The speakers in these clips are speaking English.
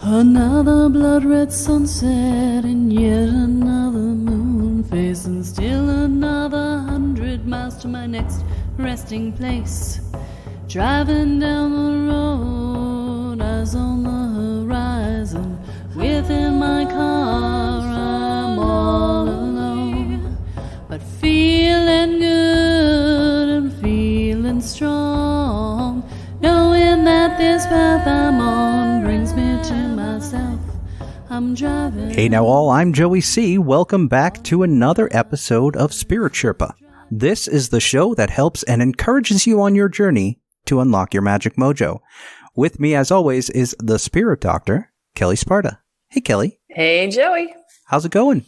Another blood-red sunset and yet another moon face, and still another 100 miles to my next resting place. Driving down the road, eyes on the horizon. Within my car, I'm all alone, but feeling good and feeling strong, knowing that this path I'm on brings me to myself. I'm driving. Hey now all, I'm Joey C. Welcome back to another episode of Spirit Sherpa. This is the show that helps and encourages you on your journey to unlock your magic mojo. With me, as always, is the Spirit Doctor, Kelle Sparta. Hey, Kelly. Hey, Joey. How's it going?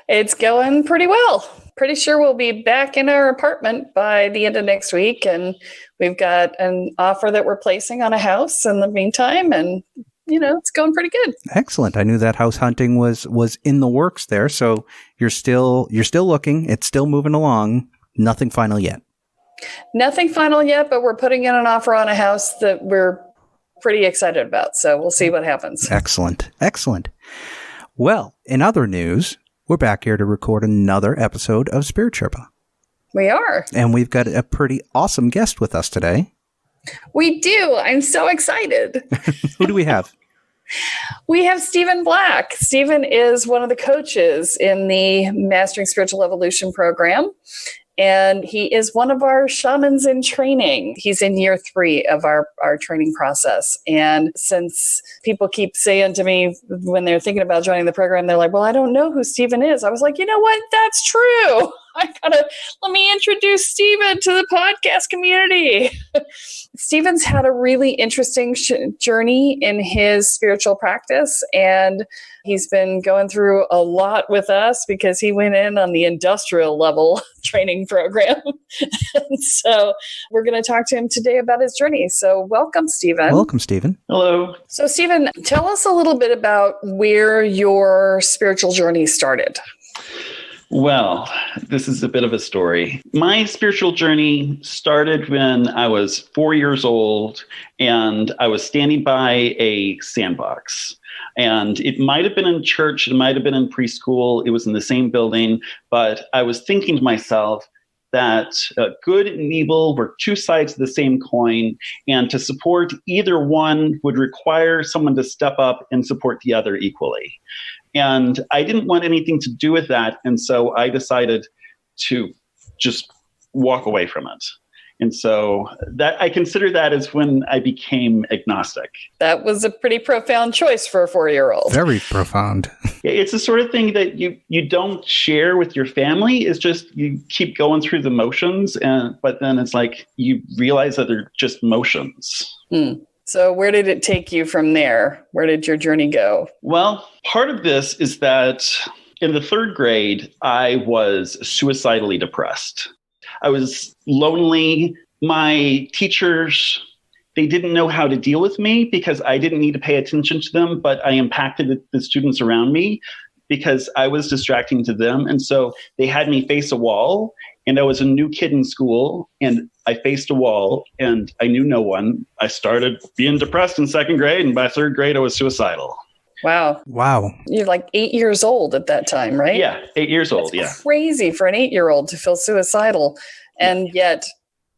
It's going pretty well. Pretty sure we'll be back in our apartment by the end of next week, and we've got an offer that we're placing on a house in the meantime, and it's going pretty good. Excellent. I knew that house hunting was in the works there, so you're still looking. It's still moving along. Nothing final yet. Nothing final yet, but we're putting in an offer on a house that we're pretty excited about. So we'll see what happens. Excellent. Excellent. Well, in other news, we're back here to record another episode of Spirit Sherpa. We are. And we've got a pretty awesome guest with us today. We do. I'm so excited. Who do we have? We have Stephen Black. Stephen is one of the coaches in the Mastering Spiritual Evolution program. And he is one of our shamans in training. He's in year 3 of our training process. And since people keep saying to me when they're thinking about joining the program, they're like, well, I don't know who Stephen is. I was like, you know what? That's true. Let me introduce Stephen to the podcast community. Stephen's had a really interesting journey in his spiritual practice, and he's been going through a lot with us because he went in on the industrial level training program. And so we're going to talk to him today about his journey. So welcome, Stephen. Welcome, Stephen. Hello. So Stephen, tell us a little bit about where your spiritual journey started. Well, this is a bit of a story. My spiritual journey started when I was 4 years old, and I was standing by a sandbox. And it might have been in church, it might have been in preschool, it was in the same building, but I was thinking to myself that good and evil were two sides of the same coin, and to support either one would require someone to step up and support the other equally. And I didn't want anything to do with that, and so I decided to just walk away from it. And so that I consider that as when I became agnostic. That was a pretty profound choice for a 4-year-old. Very profound. It's the sort of thing that you don't share with your family. It's just you keep going through the motions, but then it's like you realize that they're just motions. So where did it take you from there? Where did your journey go? Well, part of this is that in the 3rd grade, I was suicidally depressed. I was lonely. My teachers, they didn't know how to deal with me because I didn't need to pay attention to them, but I impacted the students around me because I was distracting to them. And so they had me face a wall, and I was a new kid in school, and I faced a wall, and I knew no one. I started being depressed in 2nd grade, and by 3rd grade, I was suicidal. Wow. You're like 8 years old at that time, right? Yeah, 8 years old, yeah. Crazy for an 8-year-old to feel suicidal. And yet,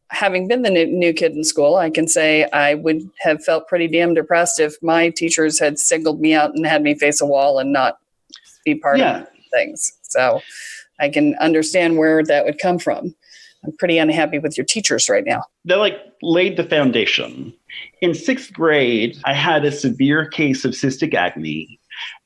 having been the new kid in school, I can say I would have felt pretty damn depressed if my teachers had singled me out and had me face a wall and not be part of things. So I can understand where that would come from. I'm pretty unhappy with your teachers right now. They laid the foundation. In 6th grade, I had a severe case of cystic acne,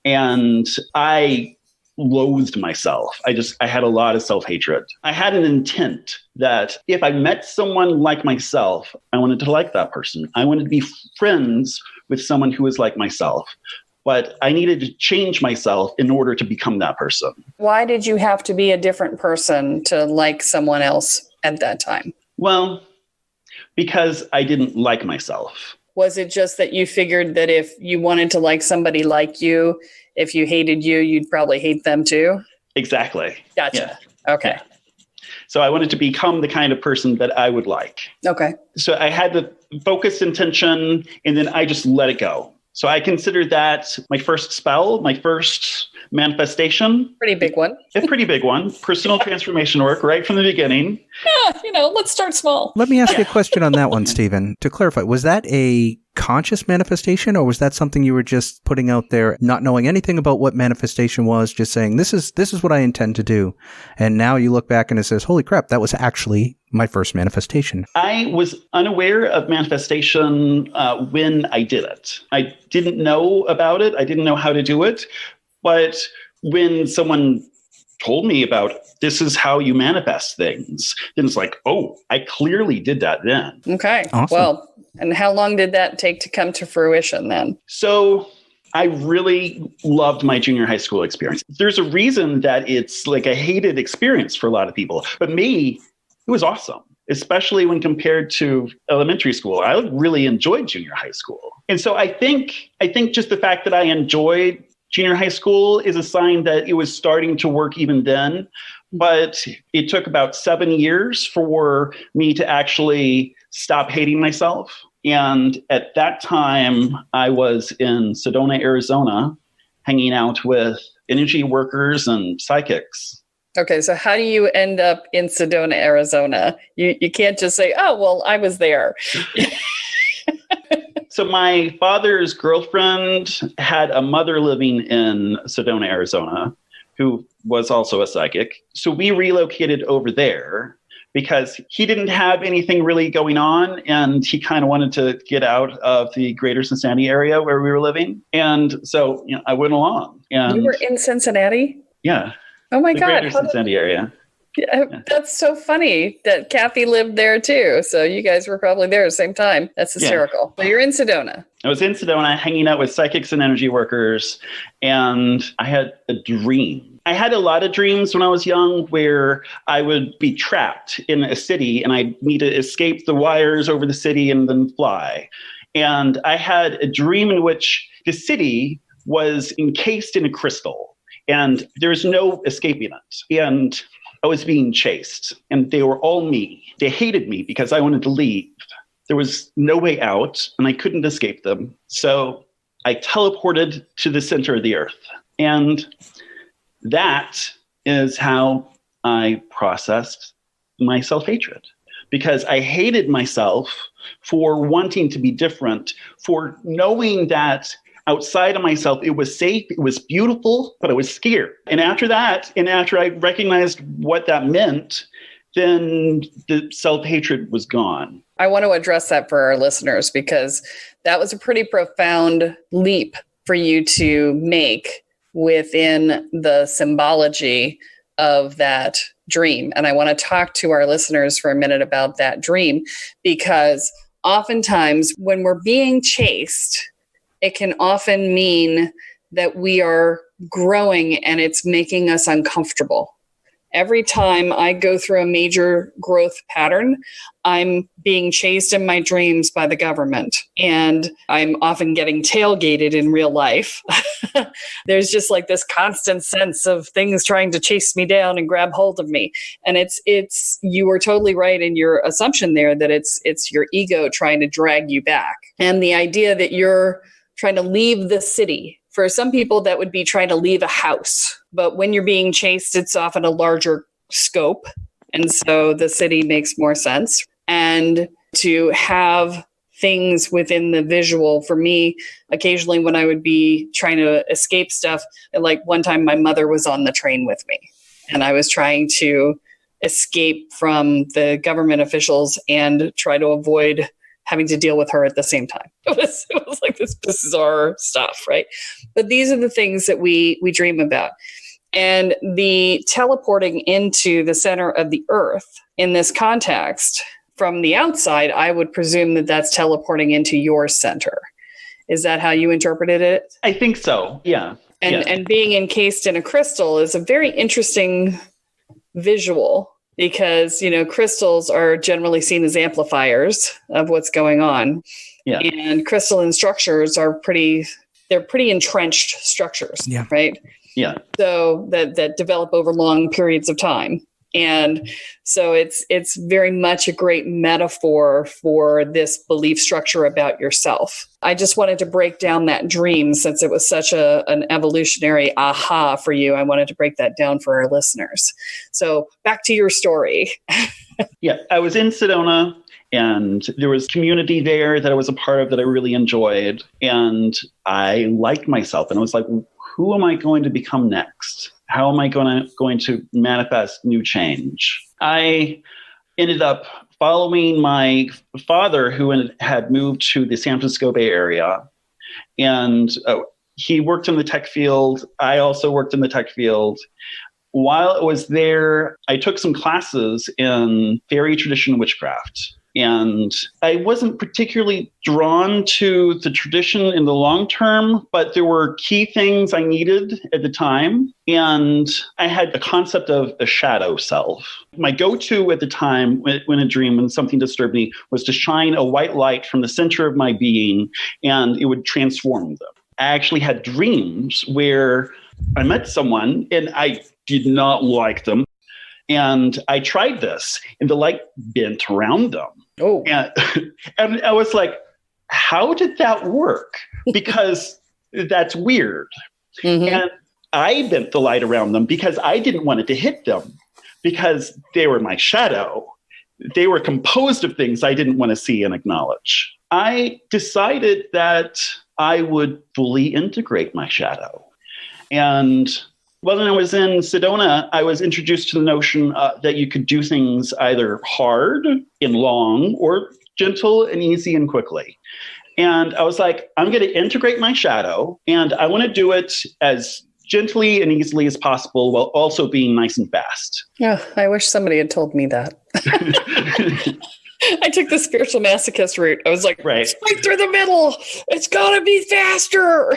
and I loathed myself. I had a lot of self-hatred. I had an intent that if I met someone like myself, I wanted to like that person. I wanted to be friends with someone who was like myself. But I needed to change myself in order to become that person. Why did you have to be a different person to like someone else at that time? Well, because I didn't like myself. Was it just that you figured that if you wanted to like somebody like you, if you hated you, you'd probably hate them too? Exactly. Gotcha. Yeah. Okay. Yeah. So I wanted to become the kind of person that I would like. Okay. So I had the focused intention, and then I just let it go. So I consider that my first spell, my first manifestation. Pretty big one. A pretty big one. Personal transformation work right from the beginning. Yeah, let's start small. Let me ask you a question on that one, Stephen. To clarify, was that a conscious manifestation, or was that something you were just putting out there, not knowing anything about what manifestation was, just saying, this is what I intend to do? And now you look back and it says, holy crap, that was actually my first manifestation. I was unaware of manifestation when I did it. I didn't know about it. I didn't know how to do it. But when someone told me about this is how you manifest things, then it's like, oh, I clearly did that then. Okay. Awesome. Well, and how long did that take to come to fruition then? So I really loved my junior high school experience. There's a reason that it's like a hated experience for a lot of people. But me, it was awesome, especially when compared to elementary school. I really enjoyed junior high school. And so I think just the fact that I enjoyed junior high school is a sign that it was starting to work even then. But it took about 7 years for me to actually stop hating myself. And at that time, I was in Sedona, Arizona, hanging out with energy workers and psychics. Okay, so how do you end up in Sedona, Arizona? You can't just say, oh, well, I was there. So my father's girlfriend had a mother living in Sedona, Arizona, who was also a psychic. So we relocated over there because he didn't have anything really going on, and he kind of wanted to get out of the greater Cincinnati area where we were living. And so I went along. And you were in Cincinnati? Yeah. Oh my the God. Greater Cincinnati area. Yeah, that's so funny that Kathy lived there too. So you guys were probably there at the same time. That's hysterical. But you're in Sedona. I was in Sedona hanging out with psychics and energy workers, and I had a dream. I had a lot of dreams when I was young where I would be trapped in a city and I'd need to escape the wires over the city and then fly. And I had a dream in which the city was encased in a crystal and there's no escaping it. And I was being chased, and they were all me. They hated me because I wanted to leave. There was no way out, and I couldn't escape them. So I teleported to the center of the earth. And that is how I processed my self-hatred, because I hated myself for wanting to be different, for knowing that outside of myself, it was safe, it was beautiful, but I was scared. And after that, and after I recognized what that meant, then the self-hatred was gone. I want to address that for our listeners because that was a pretty profound leap for you to make within the symbology of that dream. And I want to talk to our listeners for a minute about that dream, because oftentimes when we're being chased, it can often mean that we are growing and it's making us uncomfortable. Every time I go through a major growth pattern, I'm being chased in my dreams by the government, and I'm often getting tailgated in real life. There's just like this constant sense of things trying to chase me down and grab hold of me. And it's you were totally right in your assumption there that it's your ego trying to drag you back. And the idea that you're trying to leave the city. For some people, that would be trying to leave a house. But when you're being chased, it's often a larger scope. And so the city makes more sense. And to have things within the visual, for me, occasionally when I would be trying to escape stuff, like one time my mother was on the train with me, and I was trying to escape from the government officials and try to avoid having to deal with her at the same time. It was like this bizarre stuff, right? But these are the things that we dream about. And the teleporting into the center of the earth in this context, from the outside, I would presume that that's teleporting into your center. Is that how you interpreted it? I think so, yeah. And being encased in a crystal is a very interesting visual, because, crystals are generally seen as amplifiers of what's going on. Yeah. And crystalline structures are pretty entrenched structures, right? Yeah. So that develop over long periods of time. And so it's very much a great metaphor for this belief structure about yourself. I just wanted to break down that dream since it was such an evolutionary aha for you. I wanted to break that down for our listeners. So back to your story. Yeah, I was in Sedona, and there was community there that I was a part of that I really enjoyed. And I liked myself. And I was like, who am I going to become next? How am I going to manifest new change? I ended up following my father, who had moved to the San Francisco Bay Area. And he worked in the tech field. I also worked in the tech field. While I was there, I took some classes in fairy tradition witchcraft. And I wasn't particularly drawn to the tradition in the long term, but there were key things I needed at the time. And I had a concept of a shadow self. My go-to at the time when a dream, when something disturbed me, was to shine a white light from the center of my being, and it would transform them. I actually had dreams where I met someone and I did not like them. And I tried this, and the light bent around them. Oh. And I was like, how did that work? Because that's weird. Mm-hmm. And I bent the light around them because I didn't want it to hit them, because they were my shadow. They were composed of things I didn't want to see and acknowledge. I decided that I would fully integrate my shadow. And when I was in Sedona, I was introduced to the notion that you could do things either hard and long or gentle and easy and quickly. And I was like, I'm going to integrate my shadow, and I want to do it as gently and easily as possible while also being nice and fast. Yeah, I wish somebody had told me that. I took the spiritual masochist route. I was like, right through the middle. It's got to be faster.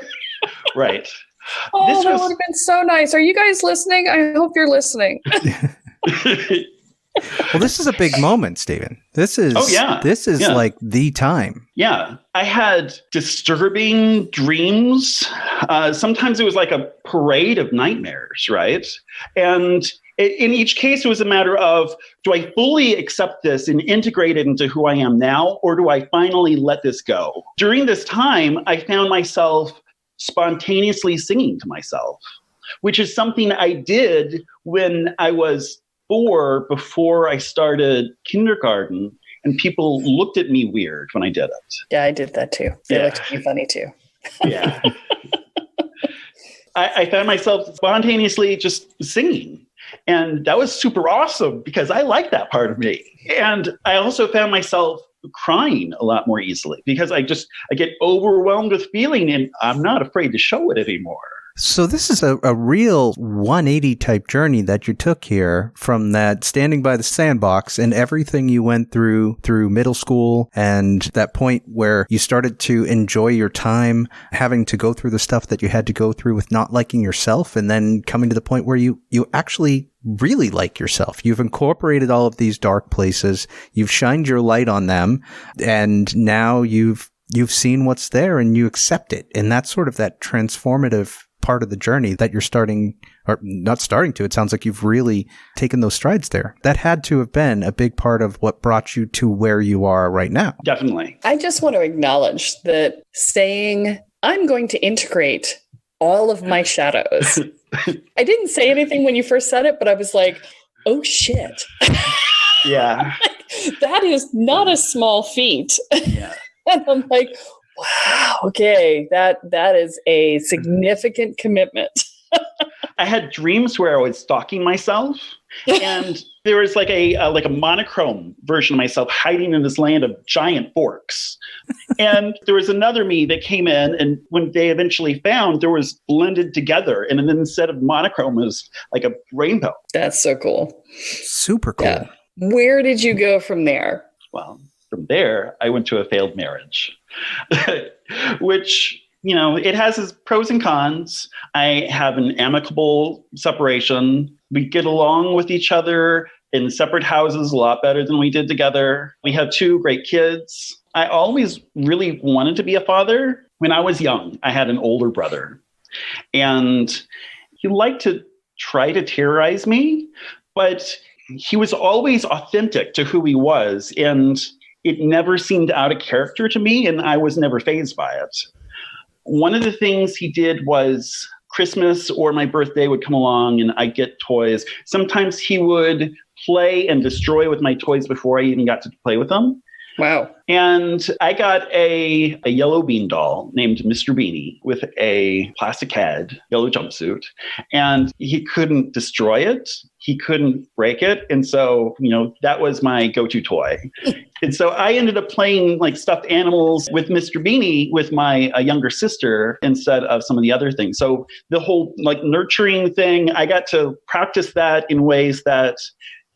Right. Oh, that would have been so nice. Are you guys listening? I hope you're listening. Well, this is a big moment, Stephen. This is like the time. Yeah. I had disturbing dreams. Sometimes it was like a parade of nightmares, right? And in each case, it was a matter of, do I fully accept this and integrate it into who I am now, or do I finally let this go? During this time, I found myself spontaneously singing to myself, which is something I did when I was 4, before I started kindergarten, and people looked at me weird when I did it. Yeah, I did that too. They looked at me funny too. Yeah. I found myself spontaneously just singing. And that was super awesome because I like that part of me. And I also found myself crying a lot more easily because I get overwhelmed with feeling, and I'm not afraid to show it anymore. So this is a real 180 type journey that you took here, from that standing by the sandbox and everything you went through middle school, and that point where you started to enjoy your time having to go through the stuff that you had to go through with not liking yourself, and then coming to the point where you actually really like yourself. You've incorporated all of these dark places, you've shined your light on them, and now you've seen what's there and you accept it. And that's sort of that transformative part of the journey that you're starting, or not starting to. It sounds like you've really taken those strides there. That had to have been a big part of what brought you to where you are right now. Definitely. I just want to acknowledge that saying, I'm going to integrate all of my shadows. I didn't say anything when you first said it, but I was like, oh shit. Yeah. That is not a small feat. Yeah. And I'm like, wow, okay, that is a significant commitment. I had dreams where I was stalking myself, and there was like a monochrome version of myself hiding in this land of giant forks. And there was another me that came in, and when they eventually found, there was blended together, and then instead of monochrome, it was like a rainbow. That's so cool. Super cool. Yeah. Where did you go from there? Well, from there, I went to a failed marriage, which, it has its pros and cons. I have an amicable separation. We get along with each other in separate houses a lot better than we did together. We have 2 great kids. I always really wanted to be a father. When I was young, I had an older brother, and he liked to try to terrorize me, but he was always authentic to who he was, and it never seemed out of character to me, and I was never fazed by it. One of the things he did was Christmas or my birthday would come along and I'd get toys. Sometimes he would play and destroy with my toys before I even got to play with them. Wow. And I got a yellow bean doll named Mr. Beanie with a plastic head, yellow jumpsuit, and he couldn't destroy it. He couldn't break it. And so, that was my go-to toy. And so I ended up playing like stuffed animals with Mr. Beanie with my younger sister instead of some of the other things. So the whole like nurturing thing, I got to practice that in ways that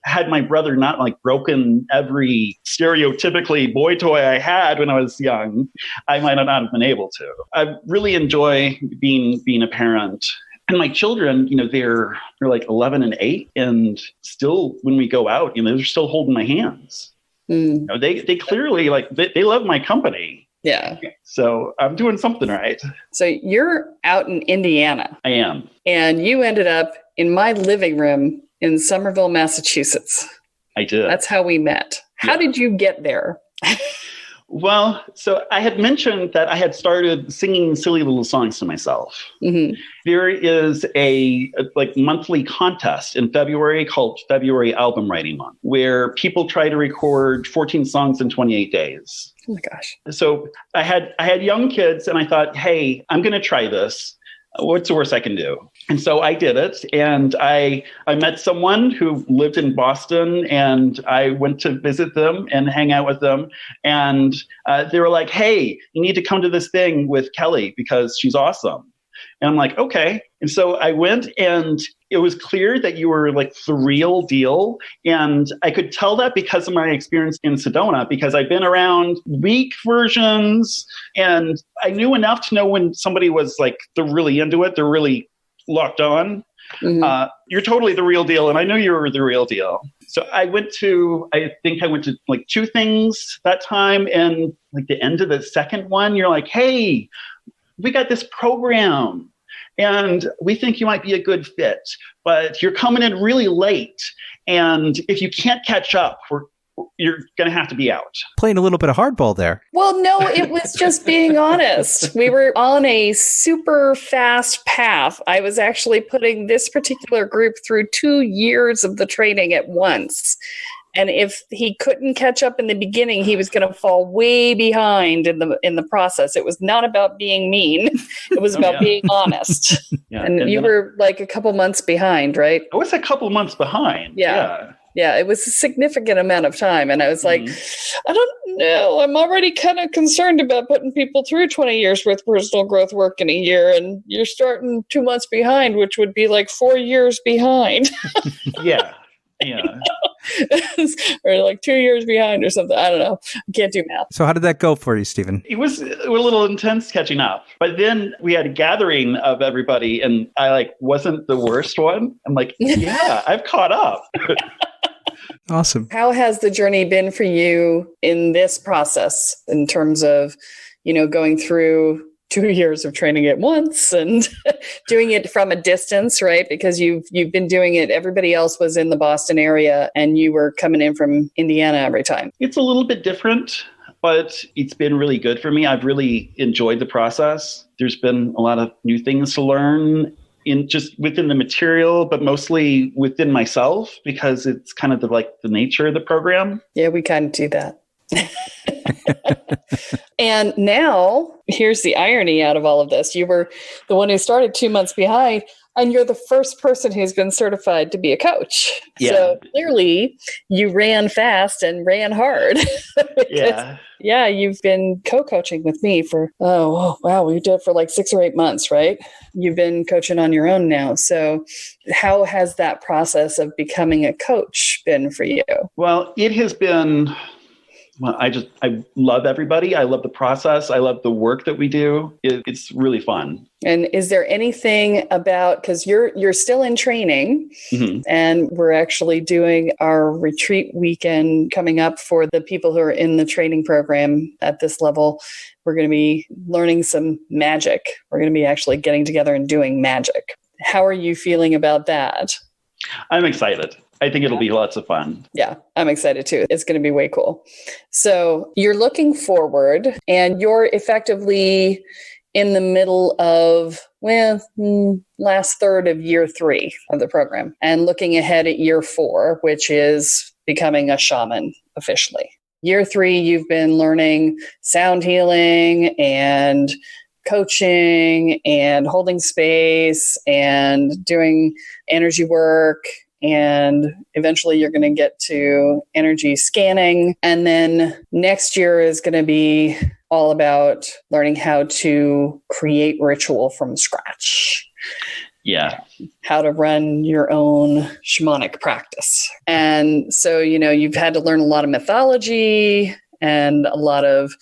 had my brother not like broken every stereotypically boy toy I had when I was young, I might not have been able to. I really enjoy being a parent. And my children, they're like 11 and 8, and still when we go out, they're still holding my hands. They clearly they love my company. Yeah. So I'm doing something right. So you're out in Indiana. I am. And you ended up in my living room in Somerville, Massachusetts. I did. That's how we met. How did you get there? Well, so I had mentioned that I had started singing silly little songs to myself. Mm-hmm. There is a monthly contest in February called February Album Writing Month, where people try to record 14 songs in 28 days. Oh my gosh. So I had young kids and I thought, hey, I'm going to try this. What's the worst I can do? And so I did it. And I met someone who lived in Boston, and I went to visit them and hang out with them. And they were like, hey, you need to come to this thing with Kelle because she's awesome. And I'm like, okay. And so I went, and it was clear that you were like the real deal. And I could tell that because of my experience in Sedona, because I've been around weak versions, and I knew enough to know when somebody was like, they're really into it, they're really locked on. Mm-hmm. You're totally the real deal. And I knew you were the real deal. So I think I went to like 2 things that time. And like the end of the second one, you're like, hey, we got this program and we think you might be a good fit, but you're coming in really late. And if you can't catch up, you're going to have to be out. Playing a little bit of hardball there. Well, no, it was just being honest. We were on a super fast path. I was actually putting this particular group through 2 years of the training at once. And if he couldn't catch up in the beginning, he was going to fall way behind in the process. It was not about being mean. It was about being honest. Yeah. And you were like a couple months behind, right? I was a couple months behind. Yeah. Yeah, it was a significant amount of time. And I was like, I don't know. I'm already kind of concerned about putting people through 20 years worth of personal growth work in a year. And you're starting 2 months behind, which would be like 4 years behind. Yeah. Or like 2 years behind or something. I don't know. I can't do math. So how did that go for you, Stephen? It was a little intense catching up. But then we had a gathering of everybody, and I wasn't the worst one. I'm like, yeah, I've caught up. Awesome. How has the journey been for you in this process in terms of, going through 2 years of training at once and doing it from a distance, right? Because you've been doing it. Everybody else was in the Boston area and you were coming in from Indiana every time. It's a little bit different, but it's been really good for me. I've really enjoyed the process. There's been a lot of new things to learn just within the material, but mostly within myself, because it's kind of the nature of the program. Yeah, we kind of do that. And now, here's the irony out of all of this. You were the one who started 2 months behind, and you're the first person who's been certified to be a coach. Yeah. So clearly, you ran fast and ran hard. Yeah, you've been co-coaching with me for, we did it for like 6 or 8 months, right? You've been coaching on your own now. So how has that process of becoming a coach been for you? Well, it has been... Well, I love everybody. I love the process. I love the work that we do. It's really fun. And is there anything about, because you're still in training, and we're actually doing our retreat weekend coming up for the people who are in the training program at this level. We're going to be learning some magic. We're going to be actually getting together and doing magic. How are you feeling about that? I'm excited. I think it'll be lots of fun. Yeah, I'm excited too. It's going to be way cool. So you're looking forward, and you're effectively in the middle of, last third of year 3 of the program, and looking ahead at year 4, which is becoming a shaman officially. Year 3, you've been learning sound healing and coaching and holding space and doing energy work. And eventually you're going to get to energy scanning. And then next year is going to be all about learning how to create ritual from scratch. Yeah. How to run your own shamanic practice. And so, you've had to learn a lot of mythology and a lot of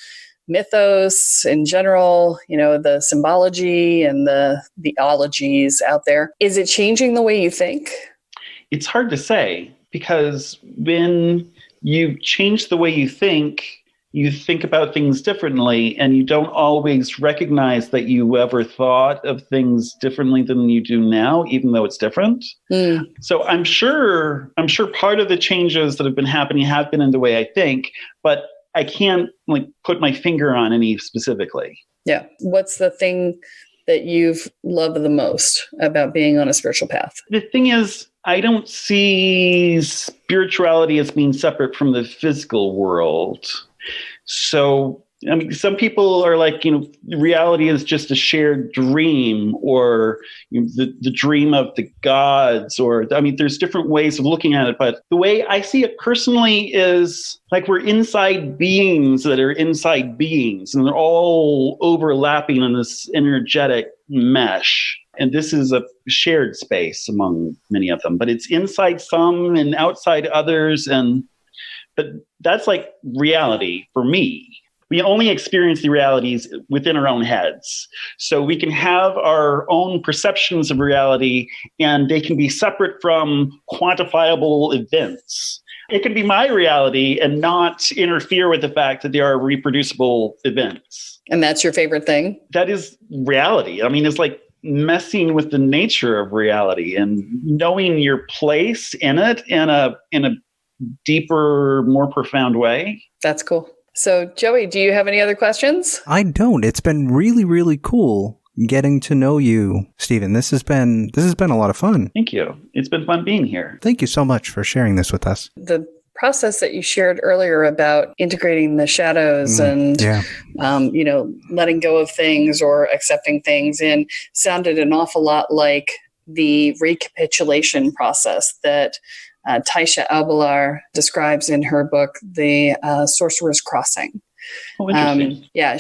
mythos in general, the symbology and the ologies out there. Is it changing the way you think? It's hard to say, because when you change the way you think about things differently, and you don't always recognize that you ever thought of things differently than you do now, even though it's different. So I'm sure part of the changes that have been happening have been in the way I think, but I can't put my finger on any specifically. Yeah. What's the thing that you've loved the most about being on a spiritual path? The thing is, I don't see spirituality as being separate from the physical world. So, some people are like, reality is just a shared dream, or the dream of the gods, or, there's different ways of looking at it. But the way I see it personally is like we're inside beings that are inside beings, and they're all overlapping in this energetic mesh. And this is a shared space among many of them, but it's inside some and outside others. But that's like reality for me. We only experience the realities within our own heads. So we can have our own perceptions of reality, and they can be separate from quantifiable events. It can be my reality and not interfere with the fact that there are reproducible events. And that's your favorite thing? That is reality. It's like messing with the nature of reality and knowing your place in it in a deeper, more profound way. That's cool. So, Joey, do you have any other questions? I don't. It's been really, really cool getting to know you, Stephen. This has been a lot of fun. Thank you. It's been fun being here. Thank you so much for sharing this with us. The process that you shared earlier about integrating the shadows and letting go of things or accepting things in sounded an awful lot like the recapitulation process that Taisha Albalar describes in her book, The Sorcerer's Crossing. Oh, interesting.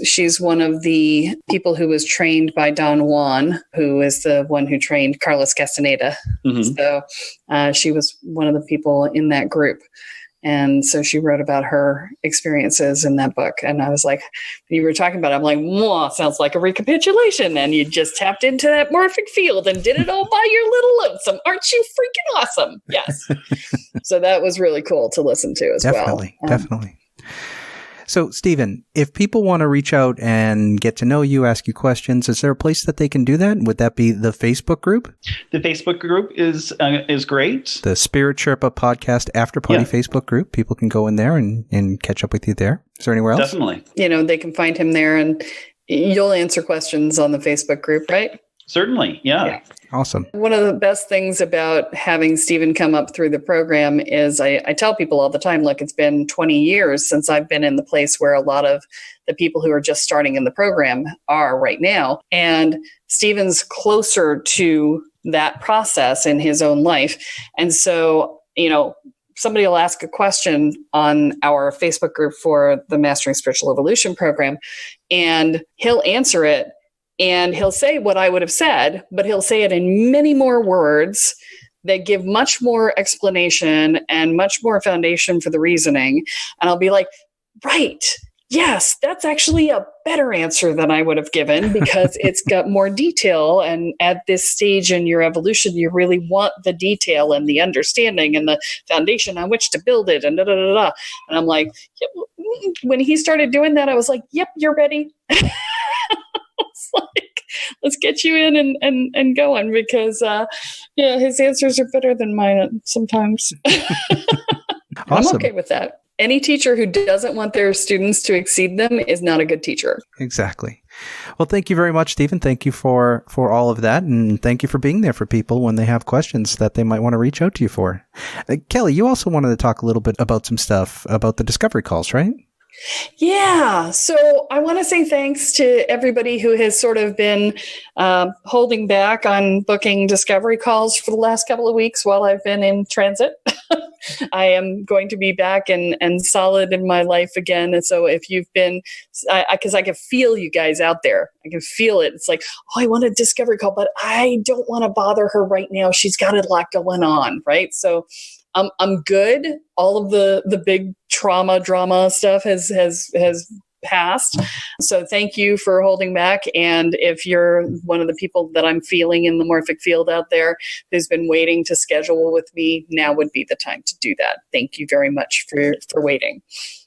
She's one of the people who was trained by Don Juan, who is the one who trained Carlos Castaneda. Mm-hmm. So she was one of the people in that group. And so she wrote about her experiences in that book. And I was like, when you were talking about it, I'm like, sounds like a recapitulation. And you just tapped into that morphic field and did it all by your little lonesome. Aren't you freaking awesome? Yes. So that was really cool to listen to as well. Definitely. So, Stephen, if people want to reach out and get to know you, ask you questions, is there a place that they can do that? Would that be the Facebook group? The Facebook group is great. The Spirit Sherpa Podcast After Party Facebook group. People can go in there and catch up with you there. Is there anywhere else? Definitely. They can find him there, and you'll answer questions on the Facebook group, right? Certainly, yeah. Awesome. One of the best things about having Stephen come up through the program is I tell people all the time, look, it's been 20 years since I've been in the place where a lot of the people who are just starting in the program are right now. And Stephen's closer to that process in his own life. And so, somebody will ask a question on our Facebook group for the Mastering Spiritual Evolution program, and he'll answer it. And he'll say what I would have said, but he'll say it in many more words that give much more explanation and much more foundation for the reasoning. And I'll be like, right, yes, that's actually a better answer than I would have given because it's got more detail. And at this stage in your evolution, you really want the detail and the understanding and the foundation on which to build it and da-da-da-da. And I'm like, when he started doing that, I was like, yep, you're ready. It's like, let's get you in and going because Yeah, his answers are better than mine sometimes. I'm Awesome. okay with that. Any teacher who doesn't want their students to exceed them is not a good teacher. Exactly. Well, thank you very much, Stephen. Thank you for all of that. And thank you for being there for people when they have questions that they might want to reach out to you for. Kelly, you also wanted to talk a little bit about some stuff about the discovery calls, right? Yeah. So I want to say thanks to everybody who has sort of been holding back on booking discovery calls for the last couple of weeks while I've been in transit. I am going to be back and solid in my life again. And so if you've been, because I can feel you guys out there, I can feel it. It's like, oh, I want a discovery call, but I don't want to bother her right now. She's got a lot going on, right? So I'm good. All of the big drama stuff has passed. So thank you for holding back. And if you're one of the people that I'm feeling in the morphic field out there who's been waiting to schedule with me, now would be the time to do that. Thank you very much for waiting.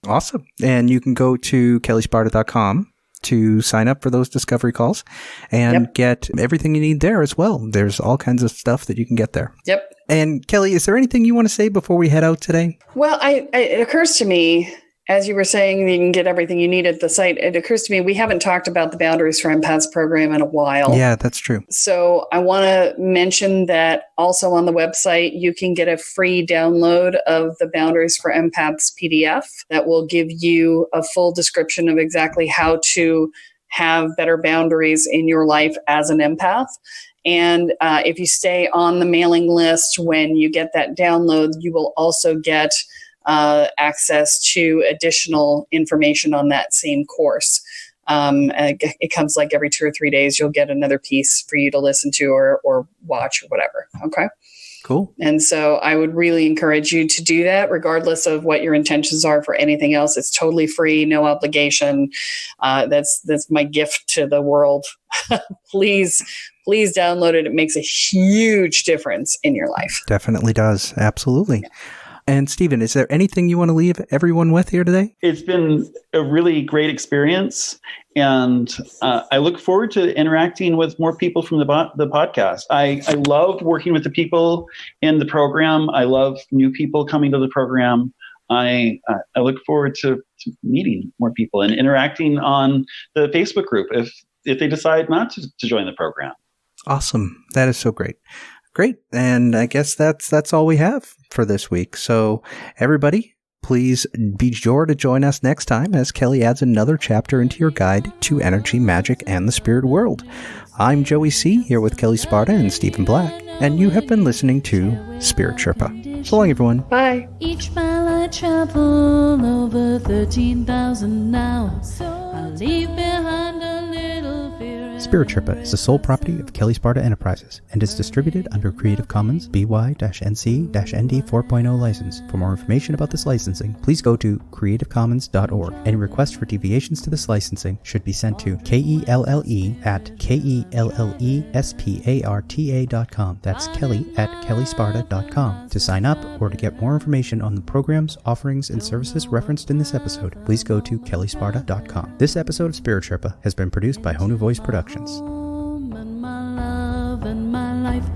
Awesome. And you can go to kellesparta.com to sign up for those discovery calls and get everything you need there as well. There's all kinds of stuff that you can get there. Yep. And Kelly, is there anything you want to say before we head out today? Well, it occurs to me, as you were saying, you can get everything you need at the site. It occurs to me, we haven't talked about the Boundaries for Empaths program in a while. Yeah, that's true. So I want to mention that also on the website, you can get a free download of the Boundaries for Empaths PDF that will give you a full description of exactly how to have better boundaries in your life as an empath. And if you stay on the mailing list, when you get that download, you will also get access to additional information on that same course. It comes like every 2 or 3 days, you'll get another piece for you to listen to or watch or whatever. Okay. Cool. And so I would really encourage you to do that, regardless of what your intentions are for anything else. It's totally free, no obligation. That's my gift to the world. Please download it. It makes a huge difference in your life. Definitely does. Absolutely. Yeah. And Stephen, is there anything you want to leave everyone with here today? It's been a really great experience, and I look forward to interacting with more people from the podcast. I love working with the people in the program. I love new people coming to the program. I look forward to meeting more people and interacting on the Facebook group if they decide not to join the program. Awesome. That is so great. Great. And I guess that's all we have for this week. So everybody, please be sure to join us next time as Kelly adds another chapter into your guide to energy, magic, and the spirit world. I'm Joey C. here with Kelle Sparta and Stephen Black, and you have been listening to Spirit Sherpa. So long, everyone. Bye. Each mile I travel over 13,000 now. I'll leave behind a little fear. Spirit Sherpa is the sole property of Kelle Sparta Enterprises and is distributed under Creative Commons BY-NC-ND 4.0 license. For more information about this licensing, please go to creativecommons.org. Any requests for deviations to this licensing should be sent to KELLE@KELLESPARTA.com. That's Kelly@KelleSparta.com. To sign up or to get more information on the programs, offerings, and services referenced in this episode, please go to KelleSparta.com. This episode of Spirit Sherpa has been produced by Honu Voice Productions. And my love and my life.